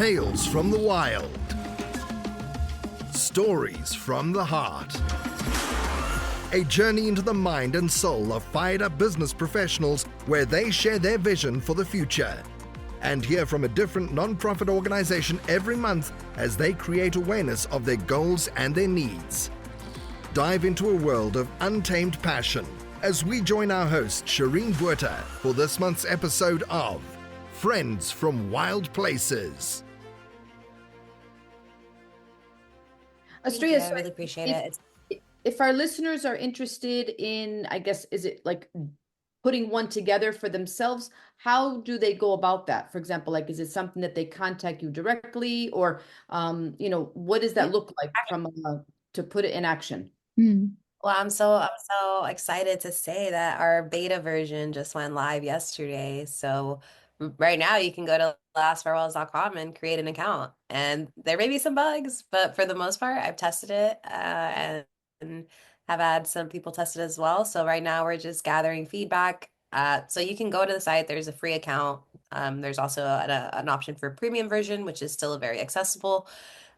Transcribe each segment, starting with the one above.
Tales from the wild. Stories from the heart. A journey into the mind and soul of fired-up business professionals where they share their vision for the future. And hear from a different non-profit organization every month as they create awareness of their goals and their needs. Dive into a world of untamed passion as we join our host, Shireen Buerta, for this month's episode of Friends from Wild Places. Estrella, I really appreciate it. If our listeners are interested in, I guess, is it like putting one together for themselves, how do they go about that? For example, like, is it something that they contact you directly, or, what does that look like to put it in action? Well, I'm so excited to say that our beta version just went live yesterday. So right now you can go to lastfarewells.com and create an account. And there may be some bugs, but for the most part, I've tested it and have had some people test it as well. So right now we're just gathering feedback. So you can go to the site. There's a free account. There's also an option for a premium version, which is still very accessible.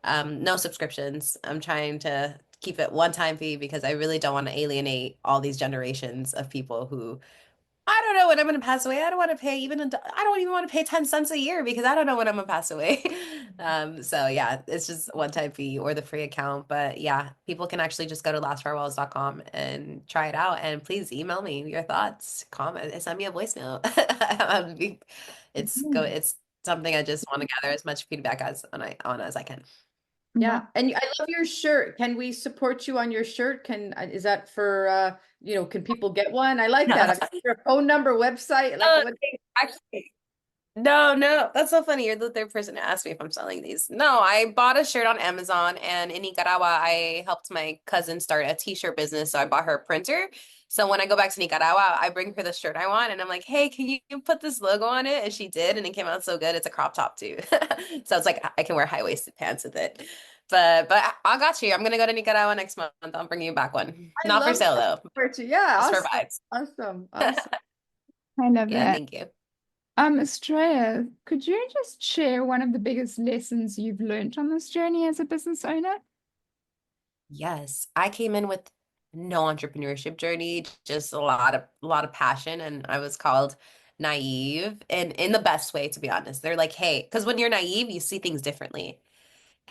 No subscriptions. I'm trying to keep it one-time fee because I really don't want to alienate all these generations of people who I don't know when I'm going to pass away. I don't want to pay I don't even want to pay 10 cents a year because I don't know when I'm going to pass away. So yeah, it's just one-time fee or the free account. But yeah, people can actually just go to lastfarewells.com and try it out. And please email me your thoughts, comment, send me a voice note. It's something I just want to gather as much feedback as I can. Yeah. And I love your shirt. Can we support you on your shirt? Is that for, can people get one? I like that. I mean, your phone number, website. Actually, no, that's so funny. You're the third person to ask me if I'm selling these. No, I bought a shirt on Amazon, and in Nicaragua, I helped my cousin start a t-shirt business. So I bought her a printer. So when I go back to Nicaragua, I bring her the shirt I want, and I'm like, hey, can you put this logo on it? And she did, and it came out so good. It's a crop top too. So it's like I can wear high-waisted pants with it. But I got you. I'm gonna go to Nicaragua next month. I'll bring you back one. Not for sale though. Yeah, just awesome. for vibes. Awesome. I love that. Thank you. Estrella, could you just share one of the biggest lessons you've learned on this journey as a business owner? Yes, I came in with no entrepreneurship journey, just a lot of passion, and I was called naive, and in the best way, to be honest. They're like, hey, because when you're naive, you see things differently.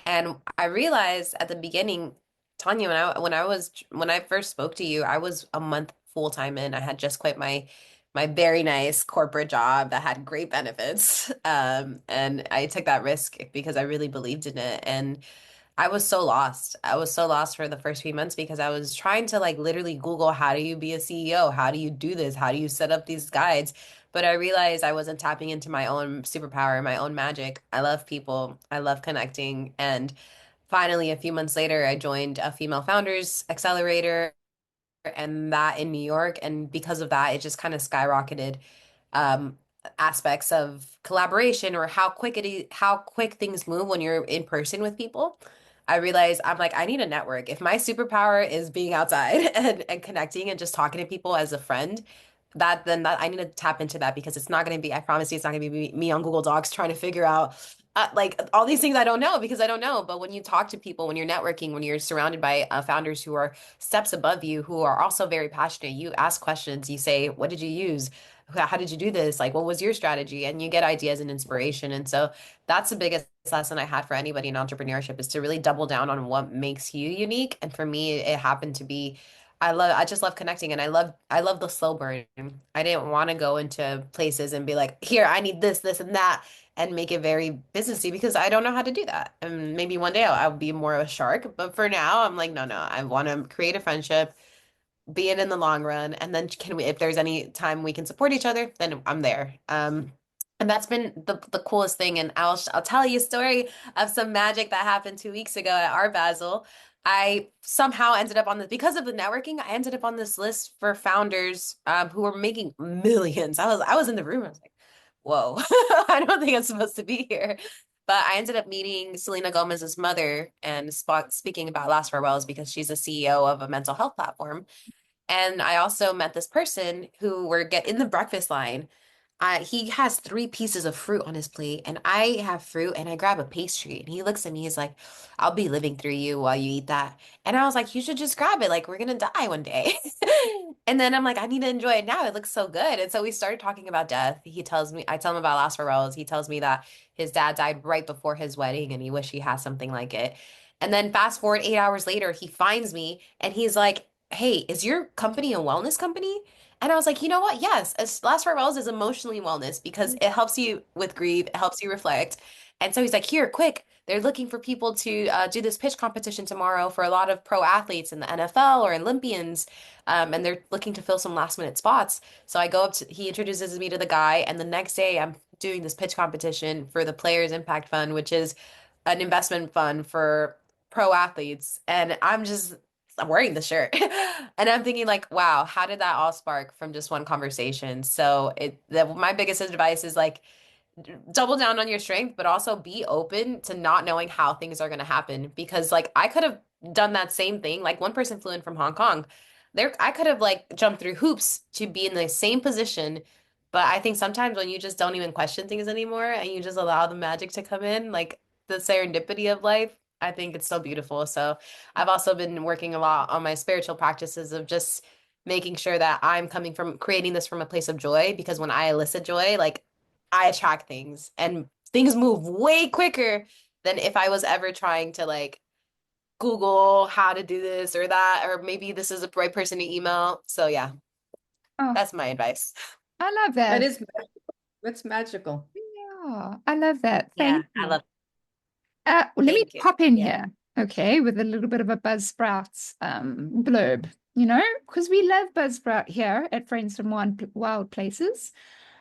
And I realized at the beginning, Tanya, when I first spoke to you, I was a month full-time in. I had just quit my very nice corporate job that had great benefits. And I took that risk because I really believed in it. And I was so lost. I was so lost for the first few months because I was trying to like literally Google, how do you be a CEO? How do you do this? How do you set up these guides? But I realized I wasn't tapping into my own superpower, my own magic. I love people. I love connecting. And finally, a few months later, I joined a female founders accelerator and that in New York. And because of that, it just kind of skyrocketed um, aspects of collaboration or how quick things move when you're in person with people. I realized I'm like, I need a network. If my superpower is being outside and connecting and just talking to people as a friend, then I need to tap into that because it's not going to be, I promise you, it's not going to be me on Google Docs trying to figure out like all these things I don't know because I don't know. But when you talk to people, when you're networking, when you're surrounded by founders who are steps above you, who are also very passionate, you ask questions, you say, what did you use? How did you do this? Like, what was your strategy? And you get ideas and inspiration. And so that's the biggest lesson I had for anybody in entrepreneurship is to really double down on what makes you unique. And for me, it happened to be I just love connecting and I love the slow burn. I didn't want to go into places and be like, here, I need this, and that, and make it very businessy because I don't know how to do that. And maybe one day I'll be more of a shark. But for now, I'm like, no, I want to create a friendship, be it in the long run. And then if there's any time we can support each other, then I'm there. And that's been the coolest thing. And I'll tell you a story of some magic that happened 2 weeks ago at Art Basel. I somehow ended up on this because of the networking. I ended up on this list for founders who were making millions. I was in the room. I was like, whoa, I don't think I'm supposed to be here. But I ended up meeting Selena Gomez's mother and speaking about Last Farewells because she's a CEO of a mental health platform. And I also met this person who were in the breakfast line. he has three pieces of fruit on his plate, and I have fruit, and I grab a pastry, and he looks at me, he's like, "I'll be living through you while you eat that." And I was like, "You should just grab it, like we're gonna die one day." And then I'm like, "I need to enjoy it now. It looks so good." And so we started talking about death. He tells me, I tell him about Las Farrells. He tells me that his dad died right before his wedding, and he wished he had something like it. And then fast forward 8 hours later, he finds me, and he's like, "Hey, is your company a wellness company?" And I was like, you know what? Yes, Last Farewells is emotionally wellness because it helps you with grief, it helps you reflect. And so he's like, here, quick. They're looking for people to do this pitch competition tomorrow for a lot of pro athletes in the NFL or Olympians. And they're looking to fill some last minute spots. So I go up to, he introduces me to the guy. And the next day, I'm doing this pitch competition for the Players Impact Fund, which is an investment fund for pro athletes. And I'm wearing the shirt. And I'm thinking like, wow, how did that all spark from just one conversation? So my biggest advice is like double down on your strength, but also be open to not knowing how things are going to happen. Because like I could have done that same thing. Like one person flew in from Hong Kong. There, I could have like jumped through hoops to be in the same position. But I think sometimes when you just don't even question things anymore and you just allow the magic to come in, like the serendipity of life, I think it's so beautiful. So I've also been working a lot on my spiritual practices of just making sure that I'm coming from creating this from a place of joy because when I elicit joy, like I attract things and things move way quicker than if I was ever trying to like Google how to do this or that, or maybe this is the right person to email. So yeah, Oh, that's my advice. I love That that. is magical. That's magical. Yeah, I love that. Yeah, Thank I you. love Well, let me Thank you. pop in Yeah. here, okay, with a little bit of a Buzzsprouts blurb, because we love Buzzsprout here at Friends from Wild Places,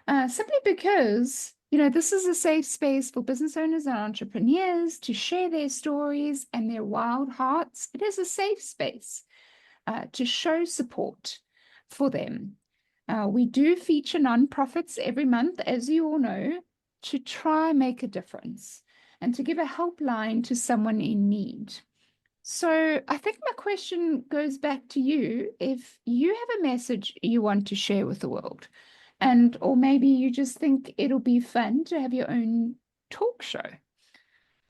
simply because, this is a safe space for business owners and entrepreneurs to share their stories and their wild hearts. It is a safe space to show support for them. We do feature nonprofits every month, as you all know, to try make a difference and to give a helpline to someone in need. So I think my question goes back to you. If you have a message you want to share with the world, and or maybe you just think it'll be fun to have your own talk show.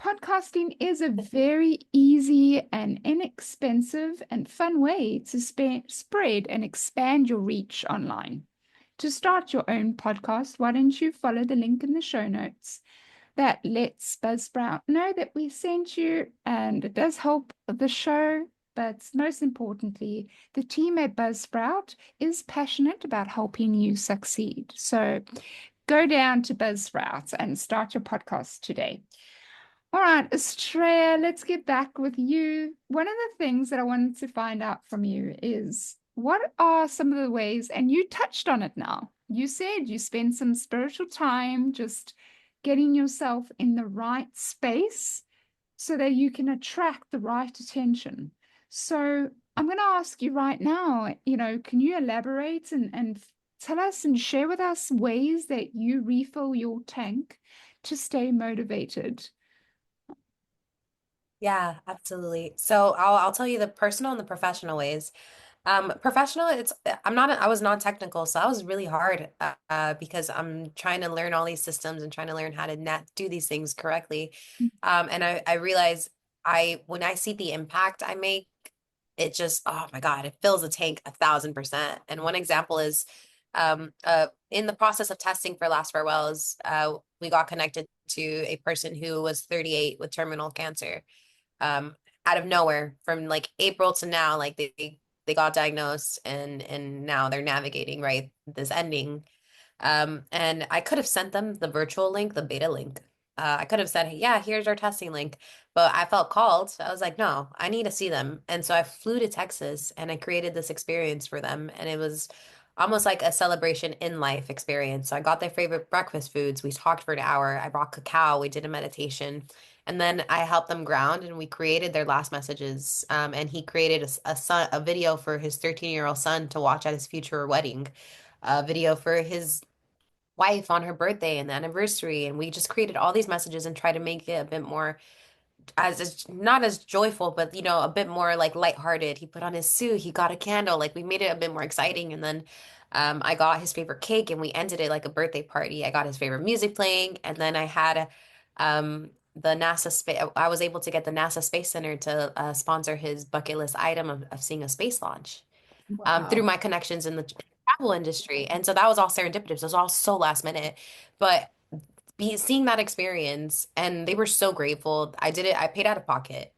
Podcasting is a very easy and inexpensive and fun way to spread and expand your reach online. To start your own podcast, why don't you follow the link in the show notes that lets Buzzsprout know that we sent you, and it does help the show. But most importantly, the team at Buzzsprout is passionate about helping you succeed. So go down to Buzzsprout and start your podcast today. All right, Estrella, let's get back with you. One of the things that I wanted to find out from you is what are some of the ways, and you touched on it now. You said you spend some spiritual time just getting yourself in the right space so that you can attract the right attention. So I'm going to ask you right now, can you elaborate and tell us and share with us ways that you refill your tank to stay motivated? Yeah, absolutely. So I'll tell you the personal and the professional ways. Professional, I was non-technical, so I was really hard because I'm trying to learn all these systems and trying to learn how to net do these things correctly. And I realize when I see the impact I make, it just, oh my God, it fills the tank 1,000%. And one example is in the process of testing for Last Farewells, we got connected to a person who was 38 with terminal cancer out of nowhere from like April to now, like they got diagnosed and now they're navigating right this ending. And I could have sent them the virtual link, the beta link. I could have said, hey, yeah, here's our testing link. But I felt called. So I was like, no, I need to see them. And so I flew to Texas and I created this experience for them. And it was almost like a celebration in life experience. So I got their favorite breakfast foods. We talked for an hour. I brought cacao. We did a meditation. And then I helped them ground and we created their last messages. And he created a video for his 13-year-old son to watch at his future wedding, a video for his wife on her birthday and the anniversary. And we just created all these messages and try to make it a bit more not as joyful, but a bit more like lighthearted. He put on his suit, he got a candle, like we made it a bit more exciting. And then I got his favorite cake and we ended it like a birthday party. I got his favorite music playing, and then I had the NASA space. I was able to get the NASA Space Center to sponsor his bucket list item of seeing a space launch through Wow. my connections in the travel industry. And so that was all serendipitous. It was all so last minute. But seeing that experience, and they were so grateful. I did it, I paid out of pocket.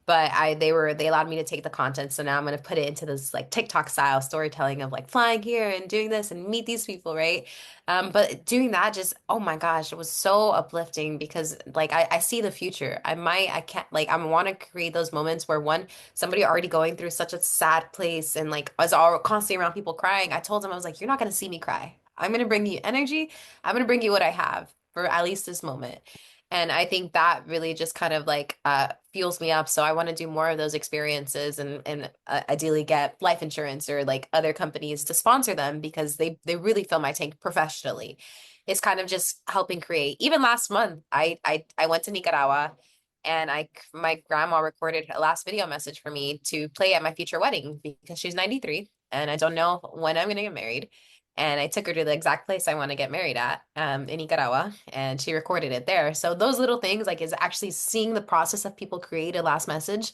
But they allowed me to take the content. So now I'm gonna put it into this like TikTok style storytelling of like flying here and doing this and meet these people, right? But doing that just, oh my gosh, it was so uplifting because like I see the future. I can't like I want to create those moments where one, somebody already going through such a sad place and like I was all constantly around people crying. I told them, I was like, you're not gonna see me cry. I'm gonna bring you energy. I'm gonna bring you what I have for at least this moment. And I think that really just kind of like fuels me up. So I want to do more of those experiences and ideally get life insurance or like other companies to sponsor them because they really fill my tank professionally. It's kind of just helping create. Even last month, I went to Nicaragua and my grandma recorded a last video message for me to play at my future wedding because she's 93 and I don't know when I'm gonna get married. And I took her to the exact place I want to get married at, in Nicaragua, and she recorded it there. So those little things, like, is actually seeing the process of people create a last message,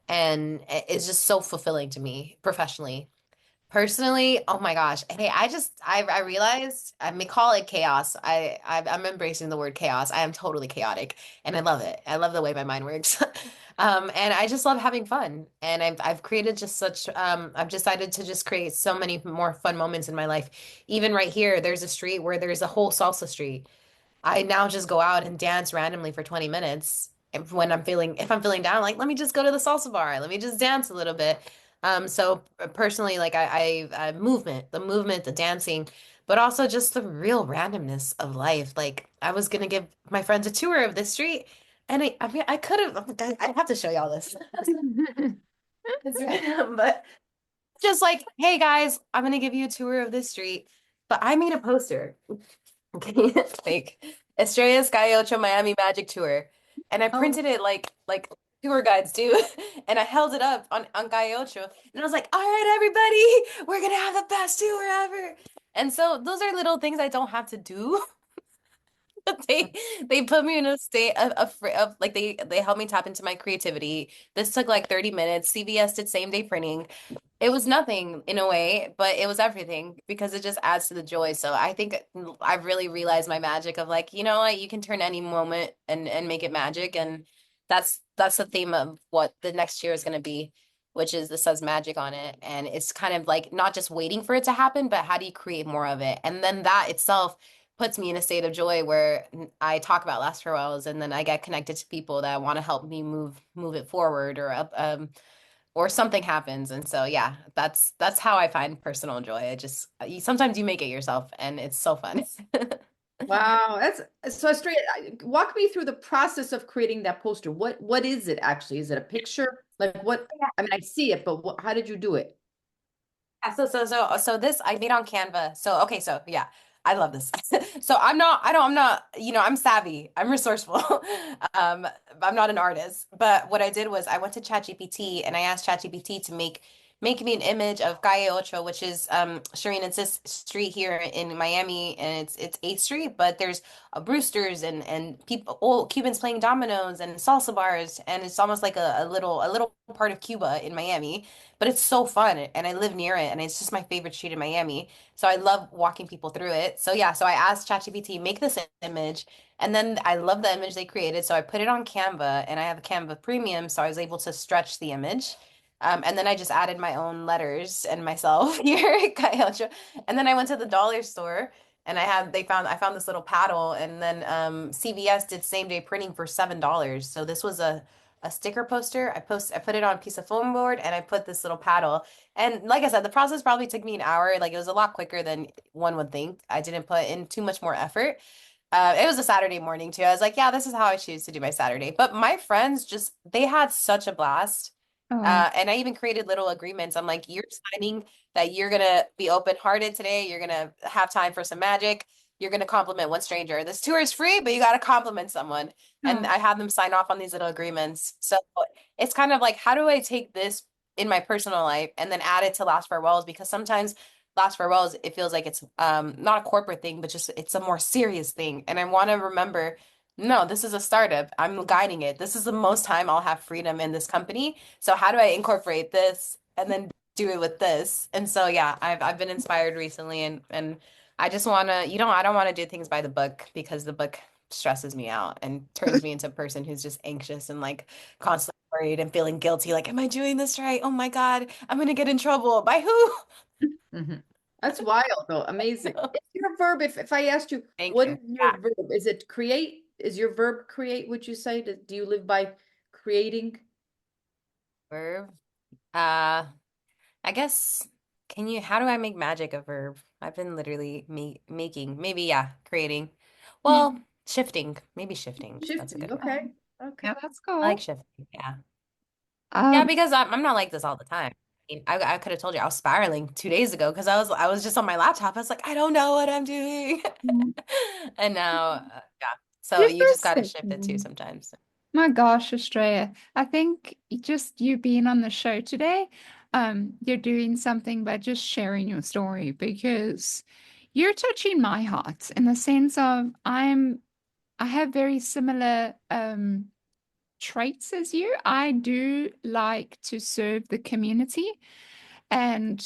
and it's just so fulfilling to me professionally. Personally, oh my gosh. Hey, I realized I may call it chaos. I'm embracing the word chaos. I am totally chaotic and I love it. I love the way my mind works. And I just love having fun. And I've created just such I've decided to just create so many more fun moments in my life. Even right here, there's a street where there's a whole salsa street. I now just go out and dance randomly for 20 minutes. If I'm feeling down, like, let me just go to the salsa bar. Let me just dance a little bit. So personally, like movement, the dancing, but also just the real randomness of life. Like I was gonna give my friends a tour of this street, and I mean, I could have, I have to show y'all this. It's random, but just like, hey guys, I'm gonna give you a tour of this street, but I made a poster. Okay, like Estrella Quiroz Miami Magic Tour, and I Oh, printed it like tour guides do, and I held it up on Calle and I was like, "All right, everybody, we're gonna have the best tour ever." And so those are little things I don't have to do, but they put me in a state of like they helped me tap into my creativity. This took like 30 minutes. CVS did same day printing. It was nothing in a way, but it was everything because it just adds to the joy. So I think I've really realized my magic of like, you know what, you can turn any moment and make it magic. And that's the theme of what the next year is going to be, which is this says magic on it. And it's kind of like not just waiting for it to happen, but how do you create more of it? And then that itself puts me in a state of joy where I talk about last farewells and then I get connected to people that want to help me move it forward or up or something happens. And so yeah, that's how I find personal joy. Sometimes you make it yourself and it's so fun. wow. That's so straight. Walk me through the process of creating that poster. What is it actually? Is it a picture? Like what? I mean, I see it, but how did you do it? Yeah, so this I made on Canva. So okay, so yeah, I love this. So I'm not, I'm savvy. I'm resourceful. Um, I'm not an artist. But what I did was I went to ChatGPT and I asked ChatGPT to make me an image of Calle Ocho, which is Shireen and Sis Street here in Miami, and it's 8th Street, but there's Brewsters and people old Cubans playing dominoes and salsa bars, and it's almost like a little part of Cuba in Miami, but it's so fun and I live near it and it's just my favorite street in Miami. So I love walking people through it. So yeah, so I asked ChatGPT, make this image. And then I love the image they created. So I put it on Canva and I have a Canva premium. So I was able to stretch the image. And then I just added my own letters and myself here, Cayocho. And then I went to the dollar store and I found this little paddle and then CVS did same day printing for $7. So this was a sticker poster. I put it on a piece of foam board and I put this little paddle. And like I said, the process probably took me an hour. Like it was a lot quicker than one would think. I didn't put in too much more effort. It was a Saturday morning too. I was like, yeah, this is how I choose to do my Saturday. But my friends they had such a blast. Oh, And I even created little agreements. I'm like, you're signing that you're gonna be open-hearted today. You're gonna have time for some magic. You're gonna compliment one stranger. This tour is free, but you gotta compliment someone. And oh, I had them sign off on these little agreements. So it's kind of like, how do I take this in my personal life and then add it to last farewells? Because sometimes Last Farewells, it feels like it's not a corporate thing, but just it's a more serious thing. And I want to remember, no, this is a startup. I'm guiding it. This is the most time I'll have freedom in this company. So how do I incorporate this and then do it with this? And so yeah, I've been inspired recently, and I just want to, I don't want to do things by the book because the book stresses me out and turns me into a person who's just anxious and like constantly worried and feeling guilty. Like, am I doing this right? Oh my God, I'm gonna get in trouble. By who? Mhm. That's wild though. Amazing. Is your verb, if I asked you, what is Anxious. your verb? Is it create? Is your verb create, would you say? Do you live by creating? Verb. I guess, how do I make magic a verb? I've been literally making, maybe, yeah, creating. Yeah. Well, shifting, maybe shifting. That's a Shifting. good one. Okay. Okay. Yeah, that's I like cool. shifting. Yeah. Yeah, Um, because I'm not like this all the time. I mean, I could have told you I was spiraling 2 days ago because I was just on my laptop. I was like, I don't know what I'm doing. And now, yeah. So you're you so just got to shift it too special. sometimes. My gosh, Australia. I think just you being on the show today, you're doing something by just sharing your story because you're touching my heart in the sense of I have very similar traits as you. I do like to serve the community, and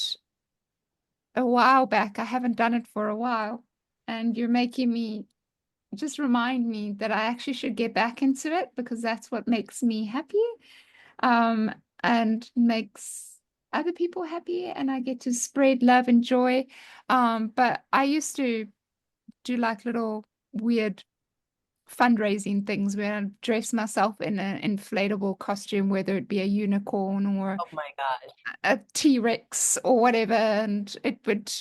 a while back, I haven't done it for a while, and you're making me just remind me that I actually should get back into it because that's what makes me happy, um, and makes other people happy, and I get to spread love and joy. But I used to do like little weird fundraising things where I dress myself in an inflatable costume, whether it be a unicorn or Oh my gosh. a T-Rex or whatever, and it would,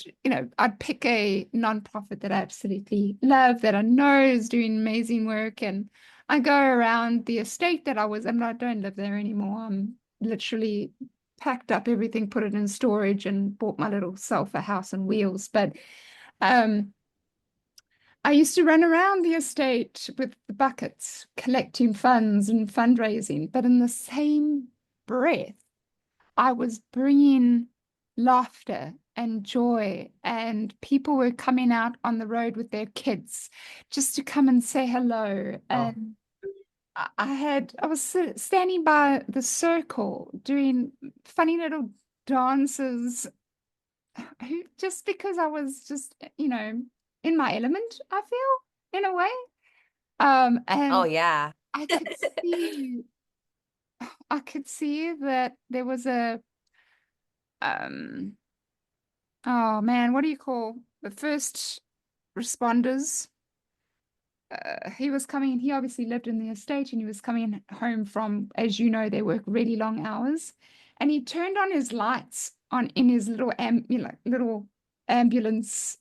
I'd pick a non-profit that I absolutely love, that I know is doing amazing work, and I go around the estate that I don't live there anymore. I'm literally packed up everything, put it in storage, and bought my little self a house on wheels. But um, I used to run around the estate with the buckets, collecting funds and fundraising, but in the same breath, I was bringing laughter and joy, and people were coming out on the road with their kids just to come and say hello. Oh, And I was standing by the circle doing funny little dances, just because I was just, in my element, I feel, in a way. oh And yeah. I could see, I could see that there was um, oh man, what do you call the first responders? He was coming, he obviously lived in the estate and he was coming home from, as you know, they work really long hours. And he turned on his lights on in his little ambulance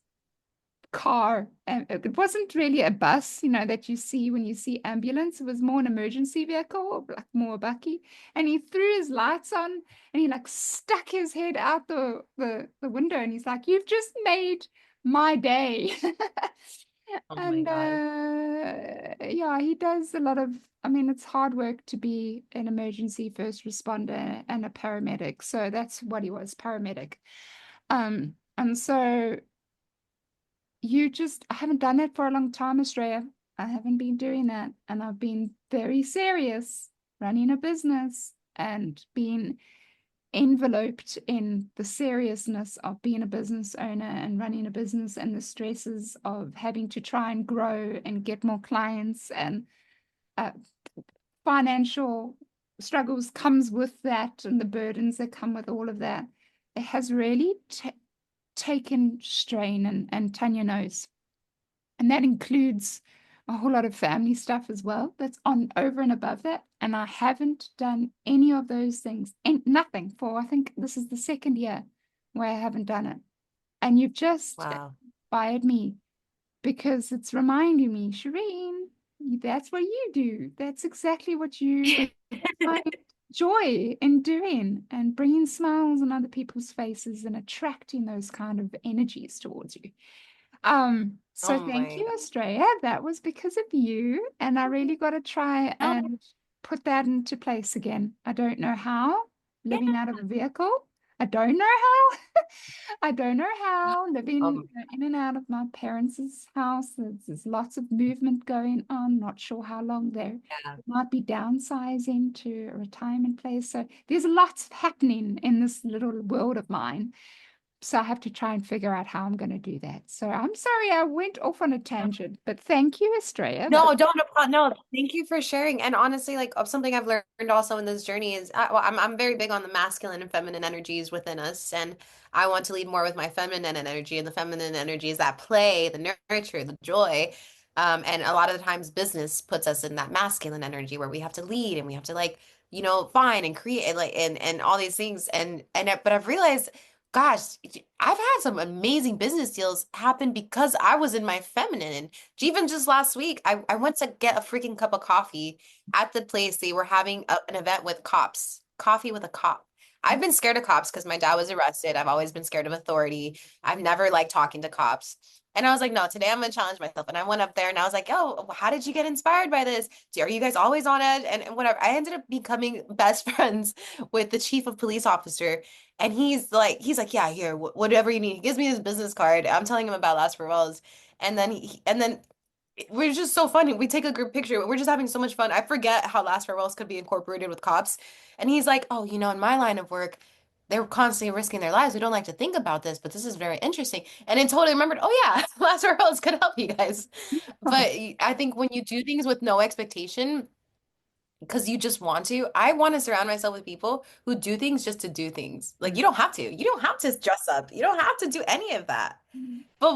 car. And it wasn't really a bus, that you see when you see ambulance. It was more an emergency vehicle, like more bucky. And he threw his lights on and he like stuck his head out the window and he's like, "You've just made my day." Oh my And God. yeah, he does a lot of, I mean, it's hard work to be an emergency first responder and a paramedic. So that's what he was, paramedic. And so I haven't done it for a long time, Australia. I haven't been doing that. And I've been very serious running a business and being enveloped in the seriousness of being a business owner and running a business and the stresses of having to try and grow and get more clients, and uh, financial struggles comes with that, and the burdens that come with all of that. It has really taken strain, and Tanya knows. And that includes a whole lot of family stuff as well. That's on over and above that. And I haven't done any of those things, and nothing for, I think this is the second year where I haven't done it. And you've just Wow. inspired me because it's reminding me, Shireen, that's what you do. That's exactly what you find joy in doing, and bringing smiles on other people's faces and attracting those kind of energies towards you. So Oh thank my you, God. Australia. That was because of you, and I really got to try Oh, and put that into place again. I don't know how, yeah. living out of a vehicle, I don't know how. I don't know how. Living Um, in and out of my parents' house, there's lots of movement going on. Not sure how long there yeah. might be downsizing to a retirement place. So there's lots happening in this little world of mine. So I have to try and figure out how I'm going to do that. So I'm sorry I went off on a tangent, but thank you, Estrella. That No, don't no. Thank you for sharing. And honestly, like something I've learned also in this journey is, well, I'm very big on the masculine and feminine energies within us, and I want to lead more with my feminine energy. And the feminine energy is that play, the nurture, the joy. And a lot of the times, business puts us in that masculine energy where we have to lead and we have to like, find and create like and all these things. But I've realized, gosh, I've had some amazing business deals happen because I was in my feminine. And even just last week, I went to get a freaking cup of coffee at the place. They were having an event with cops, coffee with a cop. I've been scared of cops because my dad was arrested. I've always been scared of authority. I've never liked talking to cops. And I was like, no, today I'm gonna challenge myself. And I went up there and I was like, oh, how did you get inspired by this? Are you guys always on edge? And whatever. I ended up becoming best friends with the chief of police officer. And he's like, yeah, here, whatever you need. He gives me his business card. I'm telling him about Las Farrells. And then we're just so funny. We take a group picture. We're just having so much fun. I forget how Last Farewells could be incorporated with cops. And he's like, oh, in my line of work, they're constantly risking their lives. We don't like to think about this, but this is very interesting. And then totally remembered, oh yeah, Last Farewells could help you guys. But I think when you do things with no expectation, because you just want to. I want to surround myself with people who do things just to do things. Like you don't have to. You don't have to dress up. You don't have to do any of that. But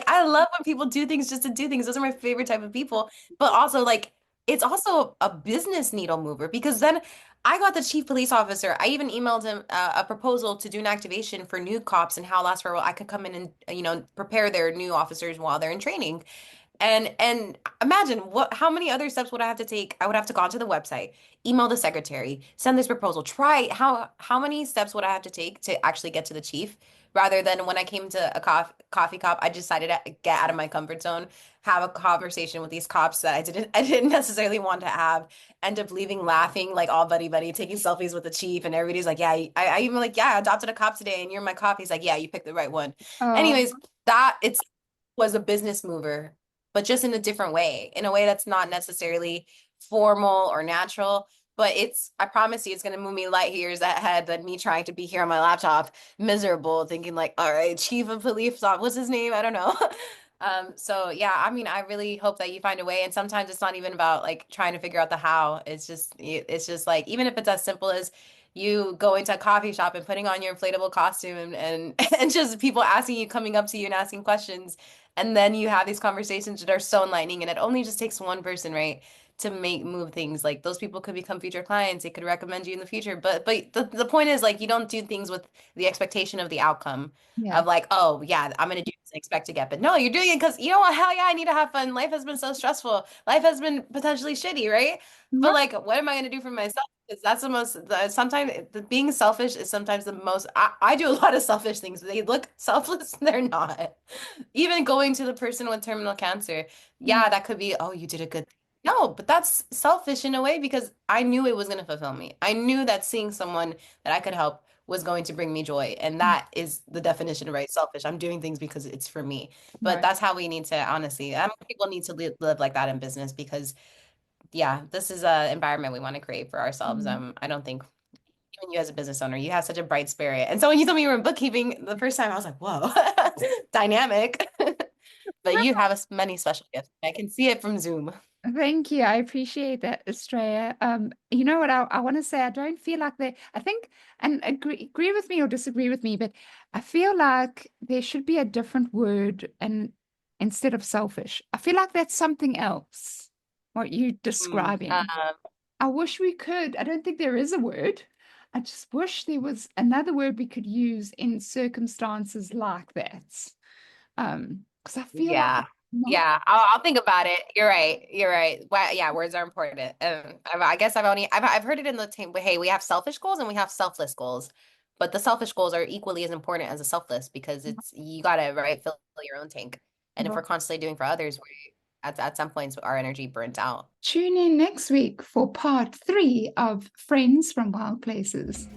I love when people do things just to do things. Those are my favorite type of people. But also like it's also a business needle mover because then I got the chief police officer. I even emailed him a proposal to do an activation for new cops and how last for a while I could come in and prepare their new officers while they're in training. And imagine how many other steps would I have to take? I would have to go onto the website, email the secretary, send this proposal, try how many steps would I have to take to actually get to the chief? Rather than when I came to a coffee cop, I decided to get out of my comfort zone, have a conversation with these cops that I didn't necessarily want to have, end up leaving laughing like all buddy buddy, taking selfies with the chief, and everybody's like, yeah, I even like, yeah, I adopted a cop today, and you're my cop. He's like, yeah, you picked the right one. Oh, Anyways, that it's was a business mover, but just in a different way, in a way that's not necessarily formal or natural. But I promise you, it's going to move me light years ahead than me trying to be here on my laptop, miserable, thinking like, all right, chief of police, what's his name? I don't know. So yeah, I mean, I really hope that you find a way. And sometimes it's not even about like trying to figure out the how. It's just like, even if it's as simple as you going to a coffee shop and putting on your inflatable costume and just people asking you, coming up to you and asking questions. And then you have these conversations that are so enlightening, and it only just takes one person, right, to move things. Like those people could become future clients. They could recommend you in the future. But the point is like you don't do things with the expectation of the outcome yeah. of like, oh yeah, I'm gonna do this and expect to get. But no, you're doing it because you know what? Hell yeah, I need to have fun. Life has been so stressful. Life has been potentially shitty, right? But like, what am I gonna do for myself? Because that's sometimes being selfish is sometimes the most. I do a lot of selfish things. They look selfless, they're not. Even going to the person with terminal cancer, Yeah. yeah, that could be, oh, you did a good thing. No, but that's selfish in a way because I knew it was going to fulfill me. I knew that seeing someone that I could help was going to bring me joy. And that is the definition of right selfish. I'm doing things because it's for me. But Right. that's how we need to, honestly, people need to live like that in business because, yeah, this is an environment we want to create for ourselves. Mm. I don't think even you as a business owner, you have such a bright spirit. And so when you told me you were in bookkeeping the first time, I was like, whoa, dynamic. But you have many special gifts. I can see it from Zoom. Thank you. I appreciate that, Estrella. You know what I want to say? I don't feel like I think, and agree with me or disagree with me, but I feel like there should be a different word and instead of selfish. I feel like that's something else, what you're Mm, describing. I wish we could. I don't think there is a word. I just wish there was another word we could use in circumstances like that. Because I feel like yeah. not. Yeah, I'll think about it. You're right. You're right. Well, yeah, words are important. I guess I've heard it in the team. But hey, we have selfish goals and we have selfless goals, but the selfish goals are equally as important as the selfless because it's you gotta right fill your own tank. And if we're constantly doing for others, at some points our energy burns out. Tune in next week for part 3 of Friends from Wild Places.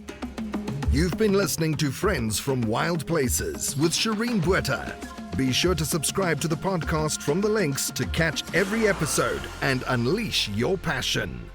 You've been listening to Friends from Wild Places with Shireen Bueta. Be sure to subscribe to the podcast from the links to catch every episode and unleash your passion.